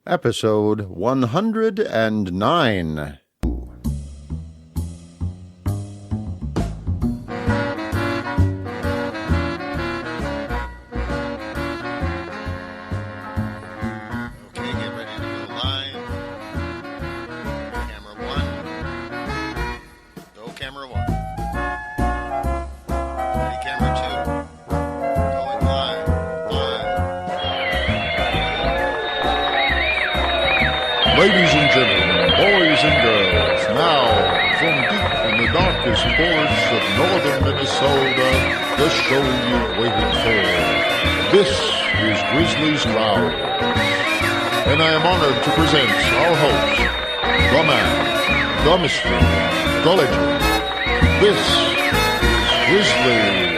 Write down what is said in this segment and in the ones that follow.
Episode 109. Ladies and gentlemen, boys and girls, now, from deep in the darkest forests of northern Minnesota, the show you've waited for. This is Grizzly's Growls. And I am honored to present our host, the man, the mystery, the legend. This is Grizzly.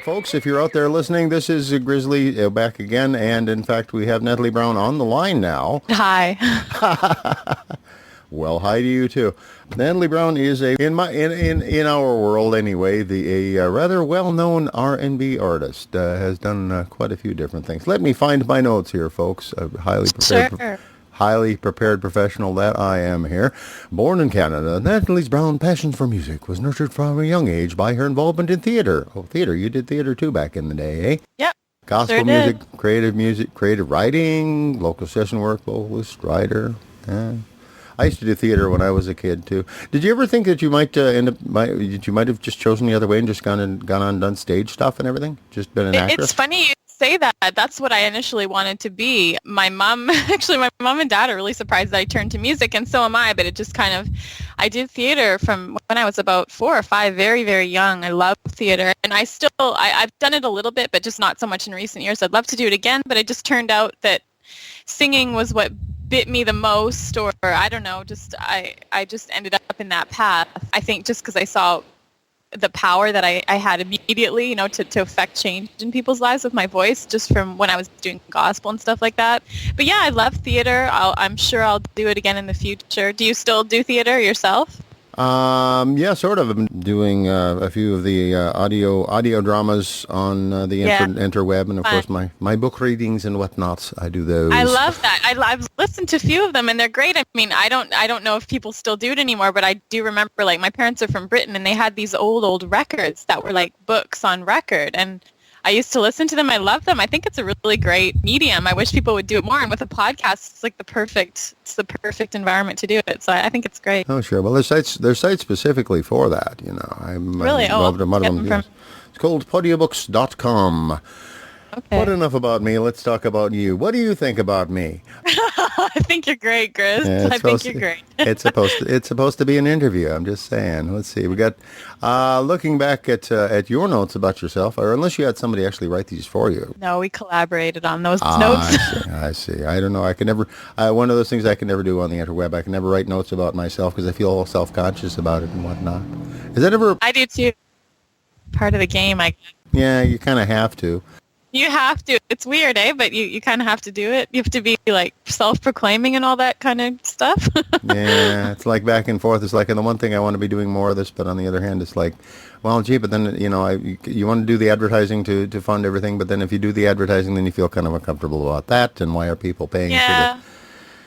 Folks, if you're out there listening, this is Grizzly back again, and in fact, we have Natalie Brown on the line now. Hi. Well, hi to you too. Natalie Brown is in our world anyway, a rather well-known R&B artist. Has done quite a few different things. Let me find my notes here, folks. Highly prepared professional that I am here. Born in Canada, Natalie Brown's passion for music was nurtured from a young age by her involvement in theater. Oh, theater. You did theater too back in the day, eh? Yep. Gospel music, creative writing, local session work, vocalist, writer. Yeah. I used to do theater when I was a kid too. Did you ever think that you might you might have just chosen the other way and just gone on and done stage stuff and everything? Just been an actress? It's funny you say that. That's what I initially wanted to be. My mom and dad are really surprised that I turned to music, and so am I, but it just kind of, I did theater from when I was about 4 or 5, very, very young. I love theater, and I've done it a little bit, but just not so much in recent years. I'd love to do it again, but it just turned out that singing was what bit me the most, or I don't know, I just ended up in that path. I think just because I saw the power that I had immediately, to affect change in people's lives with my voice, just from when I was doing gospel and stuff like that. But yeah, I love theater. I'm sure I'll do it again in the future. Do you still do theater yourself? Yeah, sort of. I'm doing a few of the audio dramas on the interweb, and of course my book readings and whatnot. I do those. I love that. I've listened to a few of them, and they're great. I mean, I don't know if people still do it anymore, but I do remember, like, my parents are from Britain, and they had these old records that were like books on record, and I used to listen to them. I love them. I think it's a really great medium. I wish people would do it more. And with a podcast, it's like the perfect environment to do it. So I think it's great. Oh, sure. Well, there's sites specifically for that. I'm really involved in one of them. Yes. It's called podiabooks.com. Okay. But enough about me. Let's talk about you. What do you think about me? I think you're great, Chris. Yeah, I think you're great. It's supposed to be an interview. I'm just saying. Let's see. We got looking back at your notes about yourself, or unless you had somebody actually write these for you. No, we collaborated on those notes. I see. I don't know. I can never. One of those things I can never do on the interweb. I can never write notes about myself because I feel all self-conscious about it and whatnot. Is that ever? I do too. Part of the game, I guess. Yeah, you kind of have to. You have to. It's weird, eh? But you kind of have to do it. You have to be like self-proclaiming and all that kind of stuff. Yeah, it's like back and forth. It's like, and the one thing I want to be doing more of this, but on the other hand, it's like, well, gee, but then, you want to do the advertising to fund everything, but then if you do the advertising, then you feel kind of uncomfortable about that, and why are people paying for the...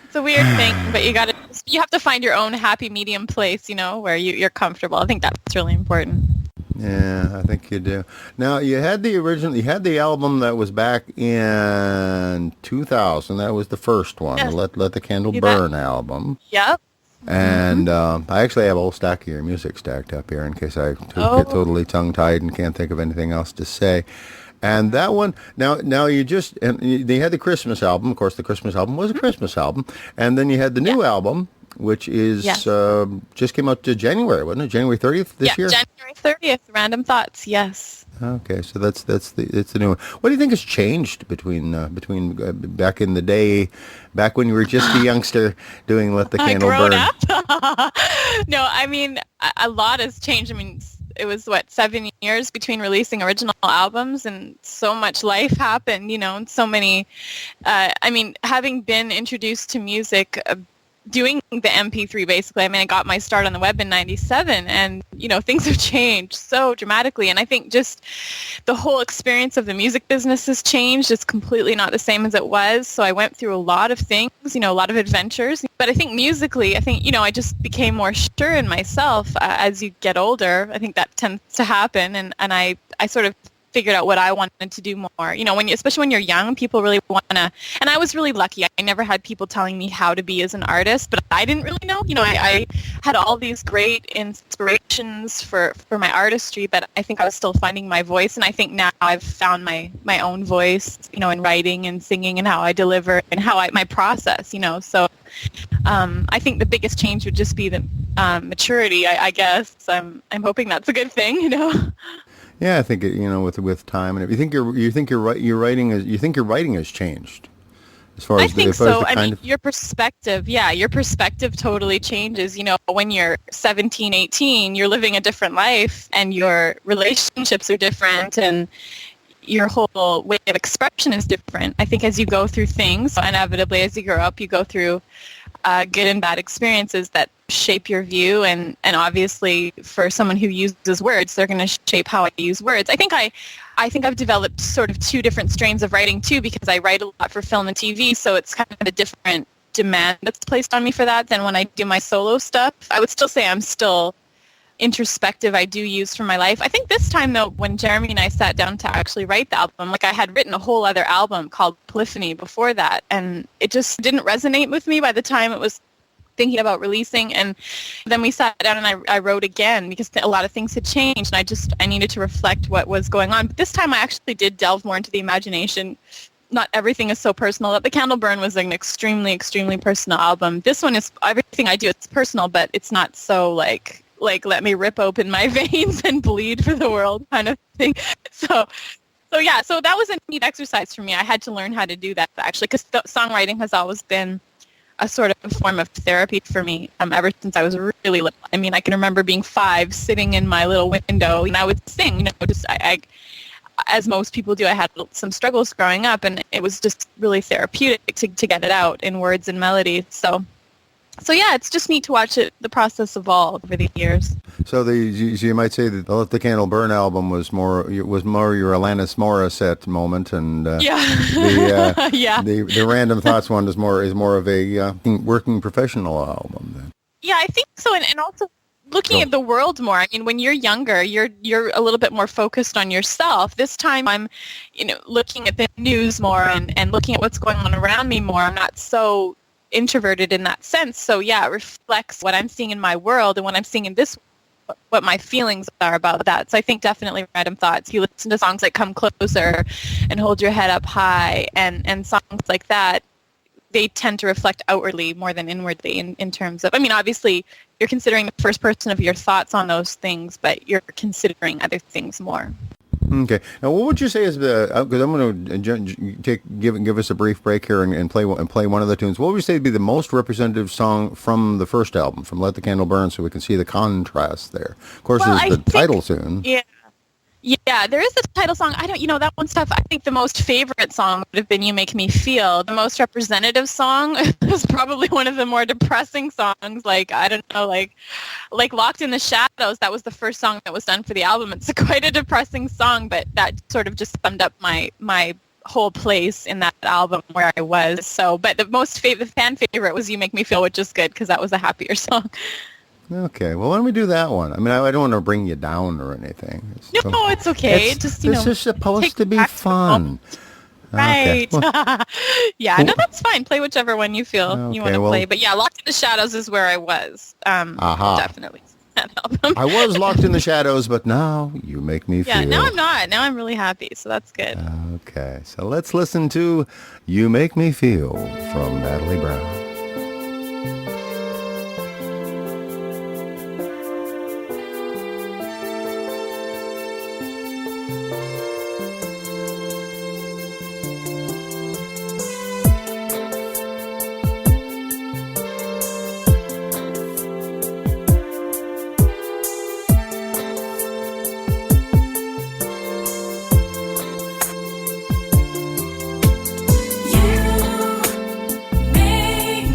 It's a weird thing, but you have to find your own happy medium place, where you're comfortable. I think that's really important. Yeah, I think you do. Now, you had the album that was back in 2000. That was the first one, yes. Let the Candle Burn album. Yep. And I actually have a whole stack of your music stacked up here in case I get totally tongue-tied and can't think of anything else to say. And that one, now they had the Christmas album. Of course, the Christmas album was a Christmas album. And then you had the new album, which is just came out to January, wasn't it? January 30th this year? Yeah, January 30th, Random Thoughts, yes. Okay, so it's the new one. What do you think has changed between back in the day, back when you were just a youngster doing Let the Candle Burn? Up? No, I mean, a lot has changed. I mean, it was, 7 years between releasing original albums, and so much life happened, and so many, having been introduced to music doing the MP3 basically. I mean, I got my start on the web in 97 and, things have changed so dramatically. And I think just the whole experience of the music business has changed. It's completely not the same as it was. So I went through a lot of things, a lot of adventures. But I think musically, I just became more sure in myself as you get older. I think that tends to happen. And I sort of figured out what I wanted to do more. Especially when you're young, people really want to, and I was really lucky. I never had people telling me how to be as an artist, but I didn't really know. I had all these great inspirations for my artistry, but I think I was still finding my voice, and I think now I've found my own voice, in writing and singing and how I deliver and my process, so I think the biggest change would just be the maturity, I guess. I'm hoping that's a good thing, Yeah, I think with time, and if you think your writing has changed as far as your perspective totally changes. When you're 17, 18, you're living a different life, and your relationships are different, and your whole way of expression is different. I think as you go through things, inevitably as you grow up, you go through good and bad experiences that shape your view, and obviously for someone who uses words, they're going to shape how I use words. I think I've developed sort of two different strains of writing too, because I write a lot for film and TV, so it's kind of a different demand that's placed on me for that than when I do my solo stuff. I would still say I'm still introspective. I do use for my life. I think this time though, when Jeremy and I sat down to actually write the album, I had written a whole other album called Polyphony before that, and it just didn't resonate with me by the time it was thinking about releasing. And then we sat down and I wrote again, because a lot of things had changed, and I needed to reflect what was going on. But this time I actually did delve more into the imagination. Not everything is so personal. The Candle Burn was an extremely, extremely personal album. This one is, everything I do, it's personal, but it's not so like let me rip open my veins and bleed for the world kind of thing. So that was a neat exercise for me. I had to learn how to do that, actually, because songwriting has always been a sort of form of therapy for me ever since I was really little. I mean, I can remember being 5, sitting in my little window, and I would sing, I as most people do. I had some struggles growing up, and it was just really therapeutic to get it out in words and melody. So yeah, it's just neat to watch the process evolve over the years. So you might say that the Let the Candle Burn album was more your Alanis Morissette moment, and the Random Thoughts one is more of a working professional album then. Yeah, I think so, and also looking at the world more. I mean, when you're younger, you're a little bit more focused on yourself. This time I'm, looking at the news more and looking at what's going on around me more. I'm not so introverted in that sense. So yeah, it reflects what I'm seeing in my world and what I'm seeing in this, what my feelings are about that. So I think definitely Random Thoughts. You listen to songs like Come Closer and Hold Your Head Up High and songs like that, they tend to reflect outwardly more than inwardly in terms of, I mean, obviously you're considering the first person of your thoughts on those things, but you're considering other things more. Okay. Now, what would you say is because I'm going to give us a brief break here and play one of the tunes. What would you say would be the most representative song from the first album, from Let the Candle Burn, so we can see the contrast there? Of course, there's the title tune. Yeah, there is the title song. I don't, that one stuff. I think the most favorite song would have been "You Make Me Feel." The most representative song is probably one of the more depressing songs. Like, I don't know, like "Locked in the Shadows." That was the first song that was done for the album. It's quite a depressing song, but that sort of just summed up my whole place in that album where I was. So, but the fan favorite was "You Make Me Feel," which is good because that was a happier song. Okay, well, why don't we do that one? I mean, I don't want to bring you down or anything. No, it's okay. This is supposed to be fun. Right. Okay. Well, yeah, no, that's fine. Play whichever one you feel you want to play. But yeah, Locked in the Shadows is where I was. Definitely. That album. I was locked in the shadows, but now you make me feel. Yeah, now I'm not. Now I'm really happy, so that's good. Okay, so let's listen to You Make Me Feel from Natalie Brown. You make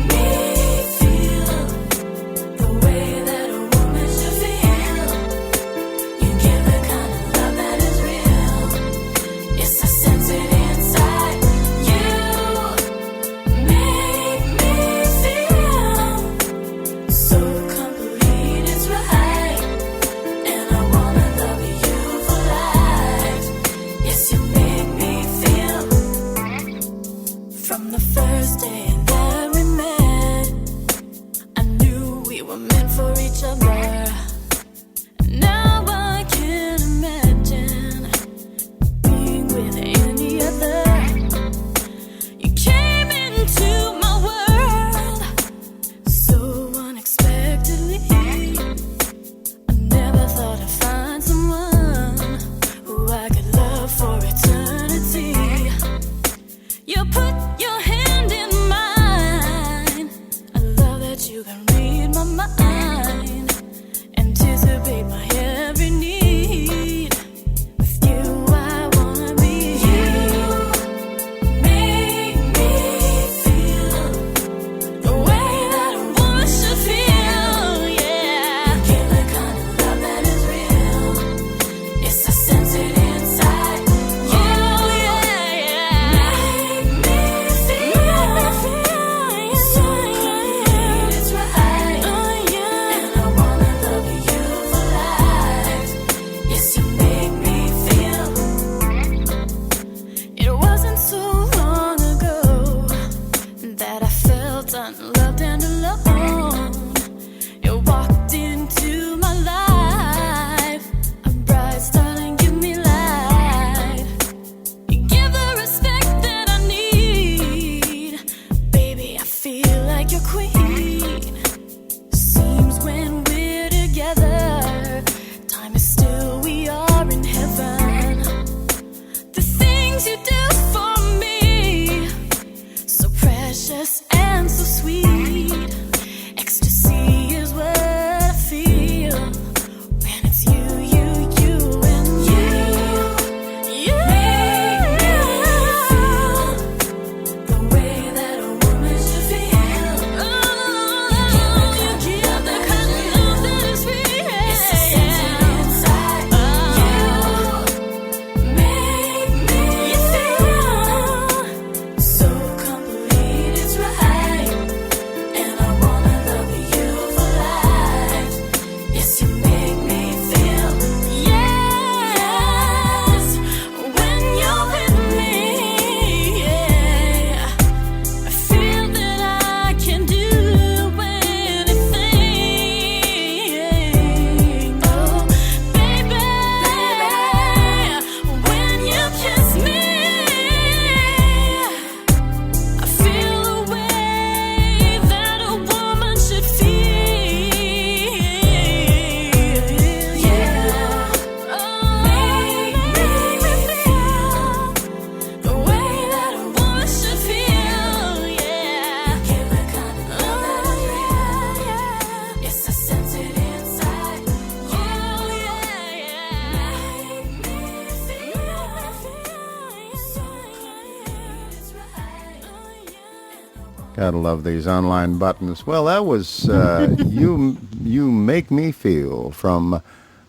Gotta love these online buttons. Well, that was You Make Me Feel from,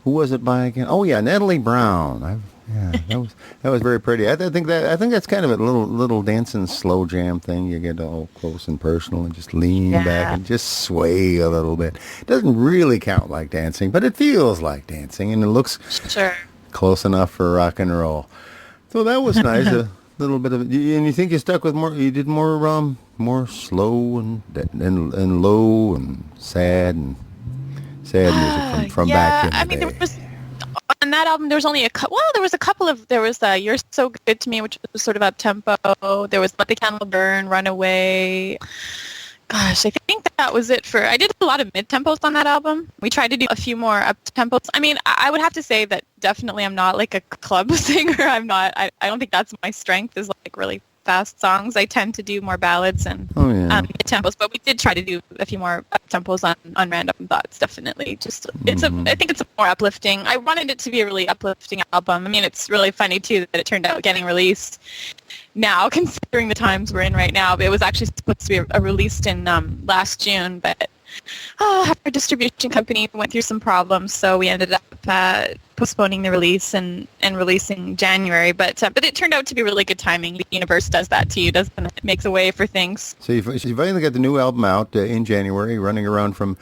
who was it by again? Oh yeah, Natalie Brown. Yeah, that was very pretty. I think that's kind of a little dancing slow jam thing. You get all close and personal and just lean back and just sway a little bit. It doesn't really count like dancing, but it feels like dancing, and it looks close enough for rock and roll. So that was nice. A little bit of, and you think you stuck with more? You did more slow and low and sad music from back in the day. There was, on that album, there was only there was a couple of, there was You're So Good to Me, which was sort of up-tempo. There was Let the Candle Burn, Runaway. Gosh, I think that was it I did a lot of mid-tempos on that album. We tried to do a few more up-tempos. I mean, I would have to say that definitely I'm not like a club singer. I don't think that's my strength, is like really fast songs. I tend to do more ballads and mid-tempos, but we did try to do a few more up-tempos on Random Thoughts, definitely. Just I think it's more uplifting. I wanted it to be a really uplifting album. I mean, it's really funny too that it turned out getting released now, considering the times we're in right now. It was actually supposed to be released in last June, but our distribution company went through some problems, so we ended up postponing the release and releasing January. But it turned out to be really good timing. The universe does that to you, doesn't it? It makes a way for things. So you finally got the new album out in January, running around from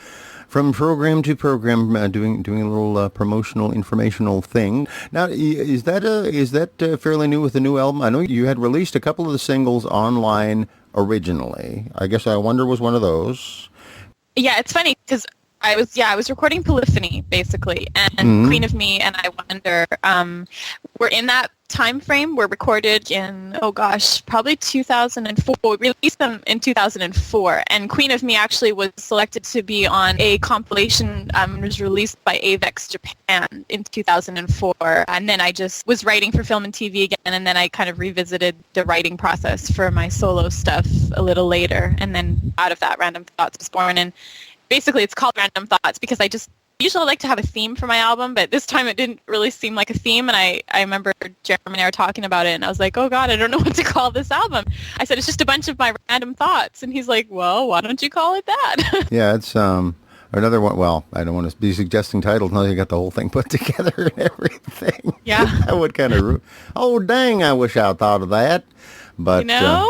program to program, doing a little promotional, informational thing. Now, is that fairly new with the new album? I know you had released a couple of the singles online originally. I guess I Wonder was one of those. Yeah, it's funny because I was recording Polyphony basically, and Queen of Me and I Wonder were in that time frame. Were recorded in probably 2004. We released them in 2004, and Queen of Me actually was selected to be on a compilation. Was released by Avex Japan in 2004, and then I just was writing for film and TV again, and then I kind of revisited the writing process for my solo stuff a little later, and then out of that, Random Thoughts was born. And basically it's called Random Thoughts because I just usually like to have a theme for my album, but this time it didn't really seem like a theme, and I remember Jeremy and I were talking about it, and I was like, oh God, I don't know what to call this album. I said, it's just a bunch of my random thoughts, and he's like, well, why don't you call it that? Yeah, it's another one. Well, I don't want to be suggesting titles until you got the whole thing put together and everything. Yeah. That would kind of, dang, I wish I thought of that. But, yeah,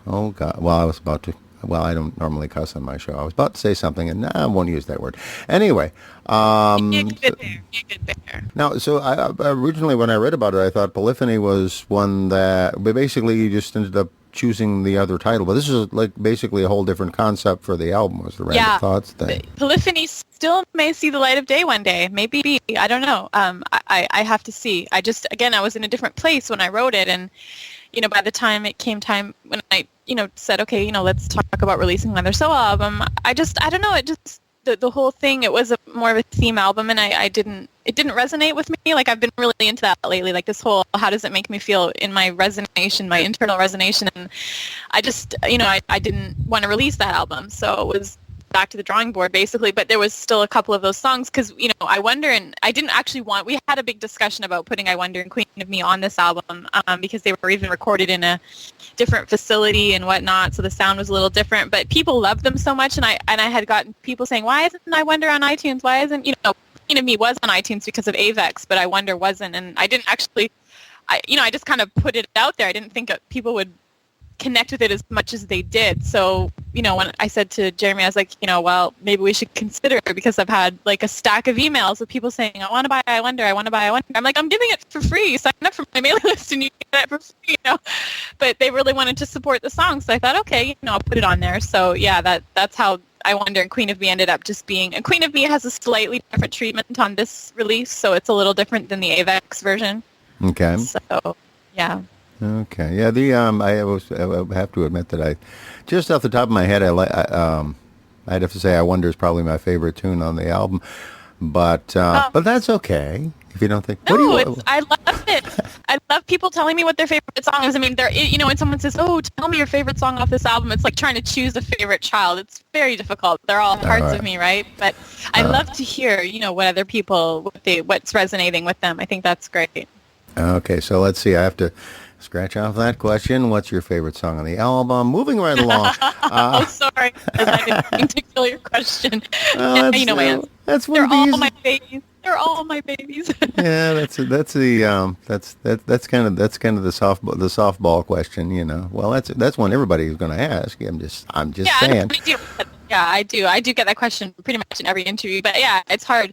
oh God. Well, I was about to. Well, I don't normally cuss on my show. I was about to say something, and I won't use that word. Anyway. You get there. Now, so I, originally when I read about it, I thought Polyphony was one that, but basically you just ended up choosing the other title. But this is like basically a whole different concept for the album, was the Random Thoughts thing. Polyphony still may see the light of day one day. Maybe. I don't know. I have to see. I was in a different place when I wrote it, and by the time it came time when I, said, okay, let's talk about releasing another solo album, I don't know, it just, the whole thing, it was more of a theme album, and it didn't resonate with me. Like, I've been really into that lately, like this whole, how does it make me feel in my resonation, my internal resonation, and I just, I didn't want to release that album, so it was back to the drawing board basically. But there was still a couple of those songs because I Wonder, and I didn't actually we had a big discussion about putting I Wonder and Queen of Me on this album because they were even recorded in a different facility and whatnot, so the sound was a little different, but people loved them so much, and I had gotten people saying, why isn't I Wonder on iTunes, why isn't Queen of Me was on iTunes because of Avex, but I Wonder wasn't, and I didn't actually I just kind of put it out there. I didn't think that people would connect with it as much as they did. So, when I said to Jeremy, I was like, well, maybe we should consider it, because I've had like a stack of emails of people saying, I want to buy I Wonder. I'm like, I'm giving it for free. Sign up for my mailing list and you get it for free, But they really wanted to support the song. So I thought, okay, I'll put it on there. So yeah, that's how I Wonder and Queen of Me ended up just being. And Queen of Me has a slightly different treatment on this release, so it's a little different than the Avex version. Okay. So, yeah. Okay. Yeah. I have to admit that I, just off the top of my head, I'd have to say I Wonder is probably my favorite tune on the album, but that's okay if you don't think. No, I love it. I love people telling me what their favorite song is. I mean, when someone says, "Oh, tell me your favorite song off this album," it's like trying to choose a favorite child. It's very difficult. They're all parts of me, right? But I love to hear, what other people, what's resonating with them. I think that's great. Okay, so let's see. I have to Scratch off that question. What's your favorite song on the album? Moving right along. Oh, sorry. I didn't mean to kill your question. That's, You know my answer. That's one They're of all these. my babies. They're all my babies. Yeah, that's kind of the softball question, you know. Well, that's one everybody's going to ask. I'm just Yeah, saying. I do. I do get that question pretty much in every interview. But yeah, it's hard.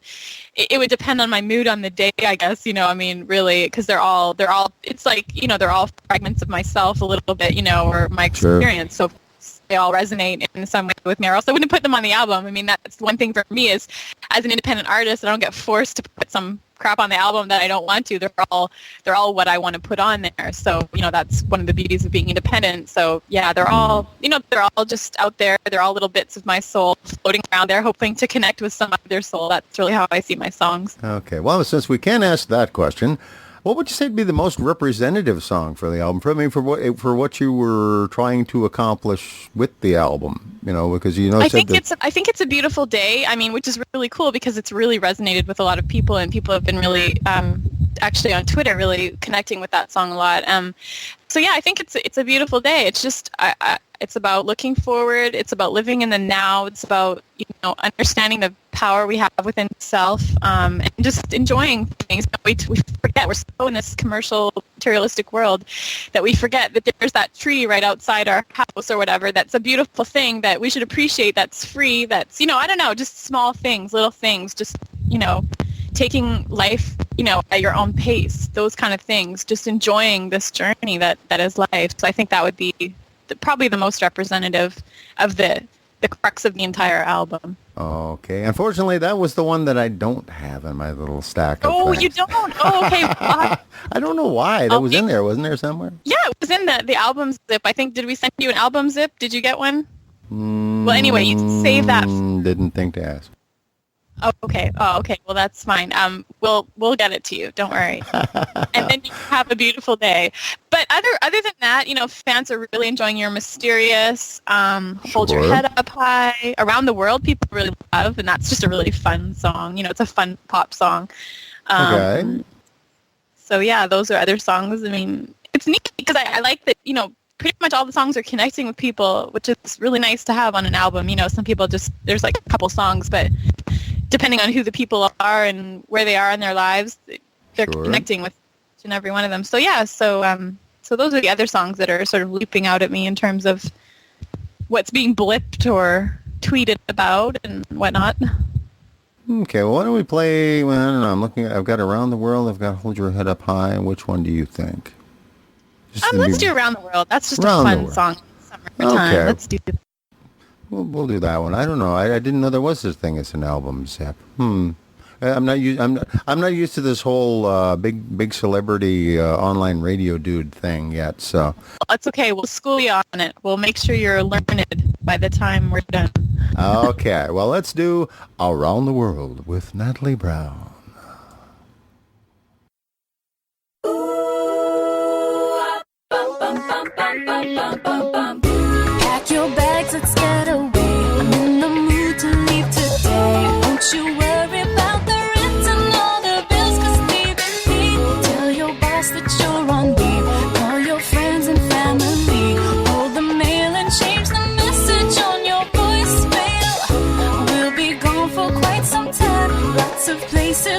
It would depend on my mood on the day, I guess. You know, I mean, really, because they're all. It's like, you know, they're all fragments of myself a little bit, you know, or my experience. So they all resonate in some way with me, or else I wouldn't put them on the album. I mean, that's one thing for me is, as an independent artist, I don't get forced to put some crap on the album that I don't want to. They're all what I want to put on there. So, you know, that's one of the beauties of being independent. So yeah, they're all just out there. They're all little bits of my soul floating around there, hoping to connect with some of their soul. That's really how I see my songs. Okay. Well, since we can't ask that question, what would you say would be the most representative song for the album? For what you were trying to accomplish with the album, you know, because I think it's a beautiful day. I mean, which is really cool because it's really resonated with a lot of people, and people have been really actually on Twitter really connecting with that song a lot. So yeah, I think it's a beautiful day. It's just it's about looking forward. It's about living in the now. It's about, you know, understanding the power we have within self, and just enjoying things. We forget, we're so in this commercial, materialistic world that we forget that there's that tree right outside our house or whatever. That's a beautiful thing that we should appreciate. That's free. That's, you know, I don't know, just small things, little things. Just, you know, taking life, you know, at your own pace. Those kind of things. Just enjoying this journey that is life. So I think that would be probably the most representative of the crux of the entire album. Okay. Unfortunately, that was the one that I don't have in my little stack of Oh, things. you don't? Oh, okay. I don't know why. That was in there. Wasn't there somewhere? Yeah, it was in the album zip. I think, did we send you an album zip? Did you get one? Well, anyway, you save that. Didn't think to ask. Oh, okay. Well, that's fine. We'll get it to you. Don't worry. And then you have a beautiful day. But other than that, you know, fans are really enjoying your Mysterious, Hold Your Head Up High, Around the World. People really love, and that's just a really fun song. You know, it's a fun pop song. Okay. So yeah, those are other songs. I mean, it's neat because I like that, you know, pretty much all the songs are connecting with people, which is really nice to have on an album. You know, some people there's like a couple songs, but depending on who the people are and where they are in their lives, they're connecting with each and every one of them. So yeah, so those are the other songs that are sort of leaping out at me in terms of what's being blipped or tweeted about and whatnot. Okay, well, why don't we play? Well, I don't know. I've got Around the World. I've got Hold Your Head Up High. Which one do you think? Let's do Around the World. That's just a fun song. Summertime. Okay. Let's do it. We'll do that one. I don't know. I didn't know there was such thing as an album zip. I'm not used to this whole big celebrity online radio dude thing yet. So it's okay. We'll school you on it. We'll make sure you're learned by the time we're done. Okay. Well, let's do Around the World with Natalie Brown. Pack your bags, let's get away. I'm in the mood to leave today. Don't you worry about the rent and all the bills, 'cause leave. Tell your boss that you're on leave. Call your friends and family. Hold the mail and change the message on your voicemail. We'll be gone for quite some time. Lots of places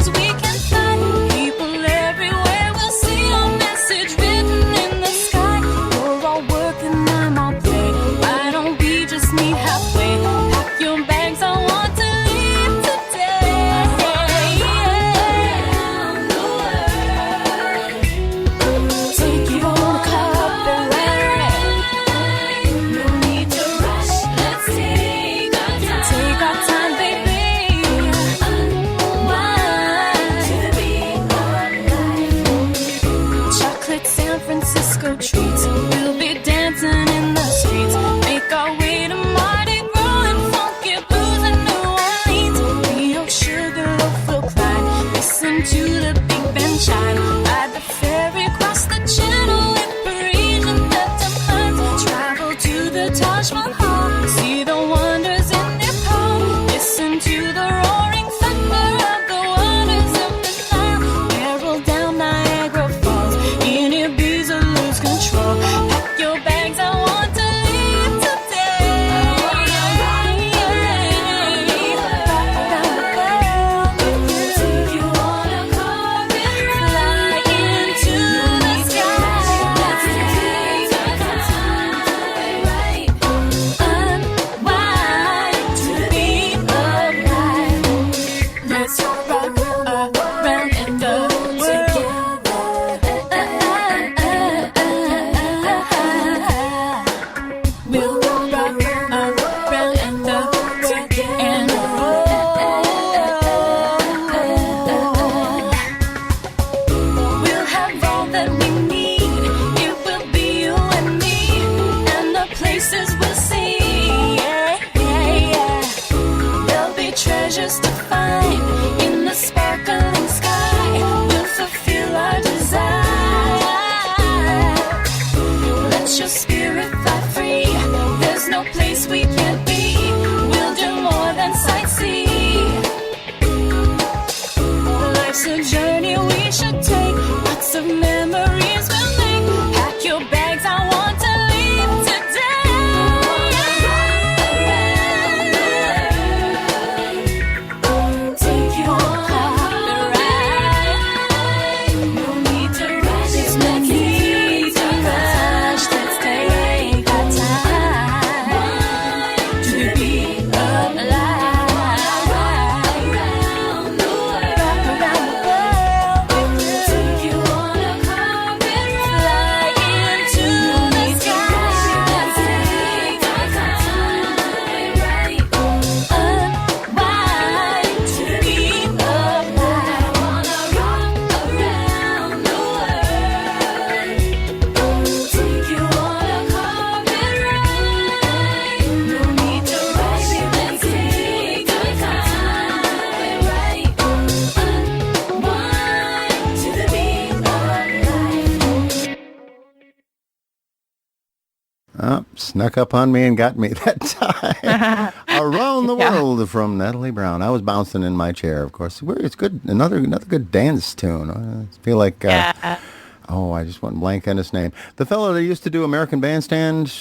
Snuck up on me and got me that time. Around the Yeah. World from Natalie Brown. I was bouncing in my chair, of course. It's good. Another good dance tune. I feel like... Yeah. Oh, I just went blank on his name. The fellow that used to do American Bandstand,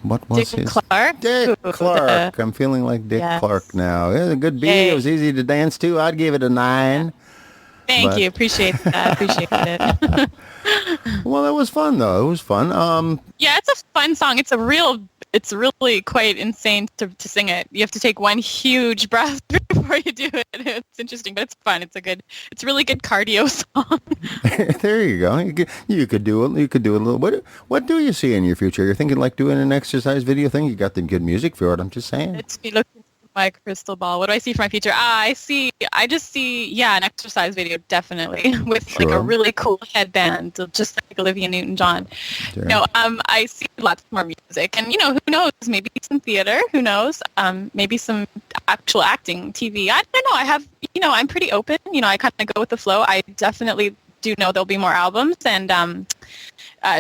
what was Dick his? Clark. Dick Ooh, Clark. I'm feeling like Dick Yes. Clark now. It was a good beat. Yay. It was easy to dance to. I'd give it a 9. Thank But- you. Appreciate that. Appreciate it. Well, it was fun, though. It was fun. Yeah, it's a fun song. It's really quite insane to sing it. You have to take one huge breath before you do it. It's interesting, but it's fun. It's a really good cardio song. There you go. You could do it. You could do a little. What do you see in your future? You're thinking like doing an exercise video thing? You got the good music for it. I'm just saying. Let's be looking at my crystal ball. What do I see for my future? I just see, an exercise video, definitely, with like Sure. a really cool headband, just like Olivia Newton-John. Sure. I see lots more music, and who knows? Maybe some theater. Who knows? Maybe some actual acting, TV. I don't know. I have, I'm pretty open. I kind of go with the flow. I definitely do know there'll be more albums and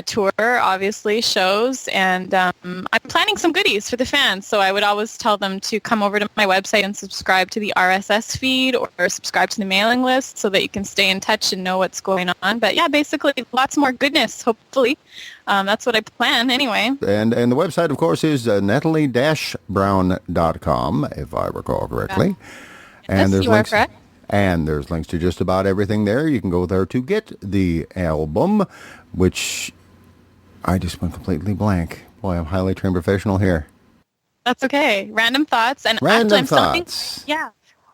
tour, obviously, shows, and I'm planning some goodies for the fans. So I would always tell them to come over to my website and subscribe to the RSS feed or subscribe to the mailing list so that you can stay in touch and know what's going on. But yeah, basically lots more goodness, hopefully. That's what I plan anyway. And the website, of course, is natalie-brown.com, if I recall correctly. Yes, you are correct. And there's links to just about everything there. You can go there to get the album, which I just went completely blank. Boy, I'm highly trained professional here. That's okay. Random thoughts. And Random actually, I'm thoughts. selling,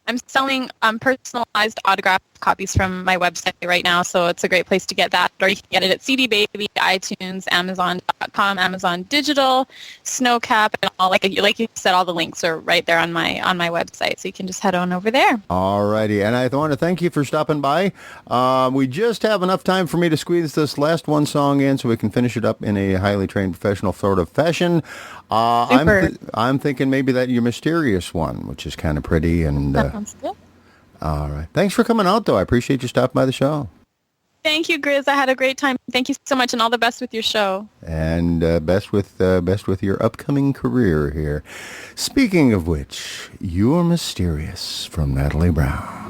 I'm selling personalized autographed copies from my website right now, so it's a great place to get that. Or you can get it at CD Baby, iTunes, Amazon.com, Amazon Digital, Snowcap, and all. Like you said, all the links are right there on my website, so you can just head on over there. Alrighty, and I want to thank you for stopping by. We just have enough time for me to squeeze this last one song in so we can finish it up in a highly trained professional sort of fashion. Super. I'm thinking maybe that your mysterious one, which is kind of pretty. And That sounds good. all right, thanks for coming out, though. I appreciate you stopping by the show. Thank you, Grizz. I had a great time. Thank you so much, and all the best with your show. And best with your upcoming career here. Speaking of which, You're Mysterious from Natalie Brown.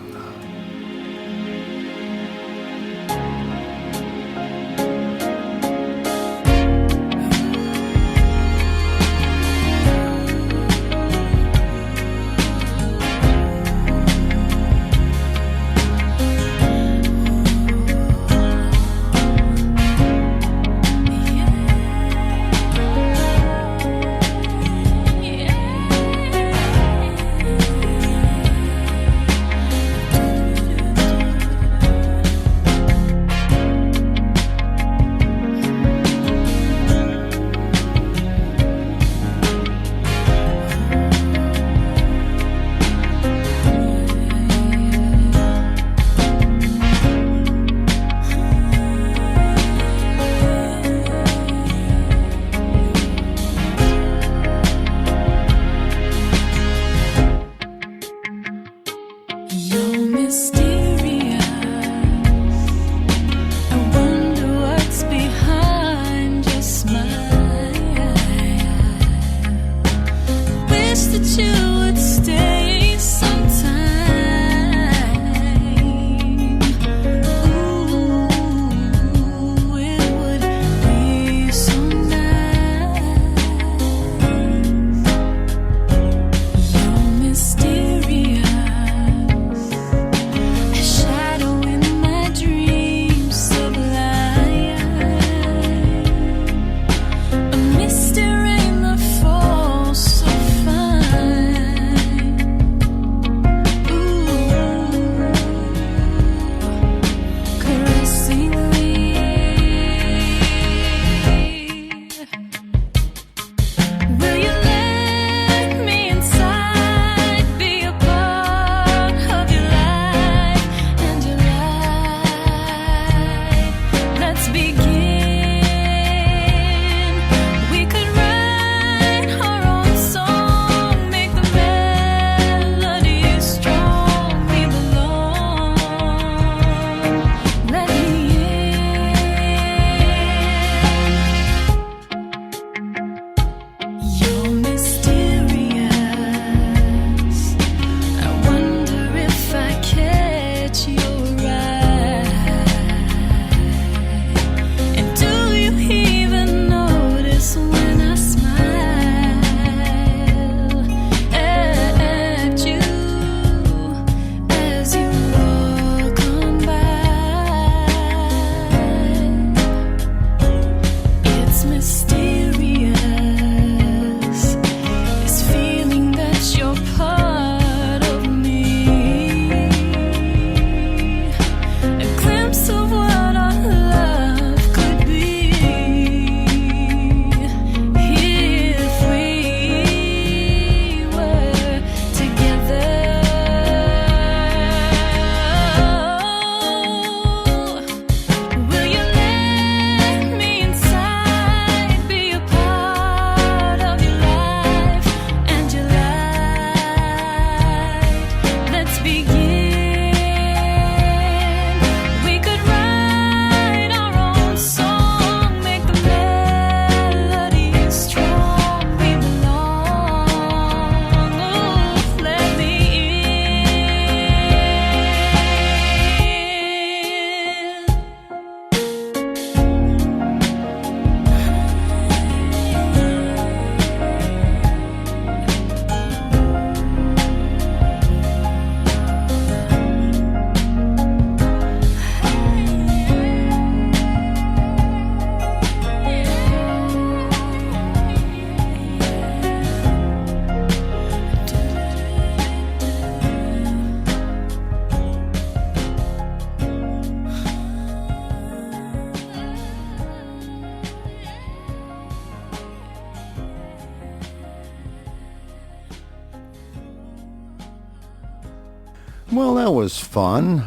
Well, that was fun.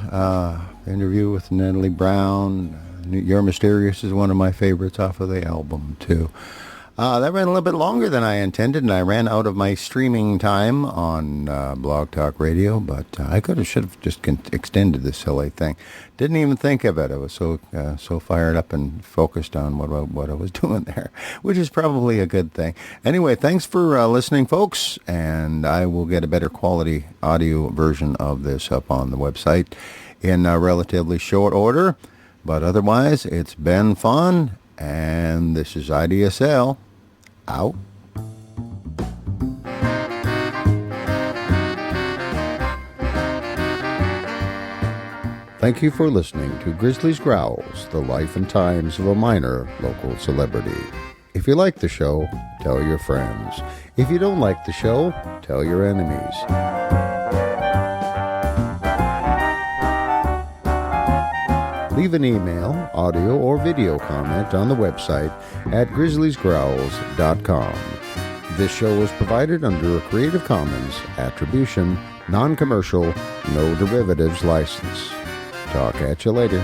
Interview with Natalie Brown. You're Mysterious is one of my favorites off of the album, too. That ran a little bit longer than I intended, and I ran out of my streaming time on Blog Talk Radio, but I should have just extended this silly thing. Didn't even think of it. I was so fired up and focused on what I was doing there, which is probably a good thing. Anyway, thanks for listening, folks, and I will get a better quality audio version of this up on the website in relatively short order. But otherwise, it's been fun, and this is IDSL. Out. Thank you for listening to Grizzly's Growls, the life and times of a minor local celebrity. If you like the show, tell your friends. If you don't like the show, tell your enemies. Leave an email, audio, or video comment on the website at grizzliesgrowls.com. This show was provided under a Creative Commons Attribution, Non-Commercial, No Derivatives license. Talk at you later.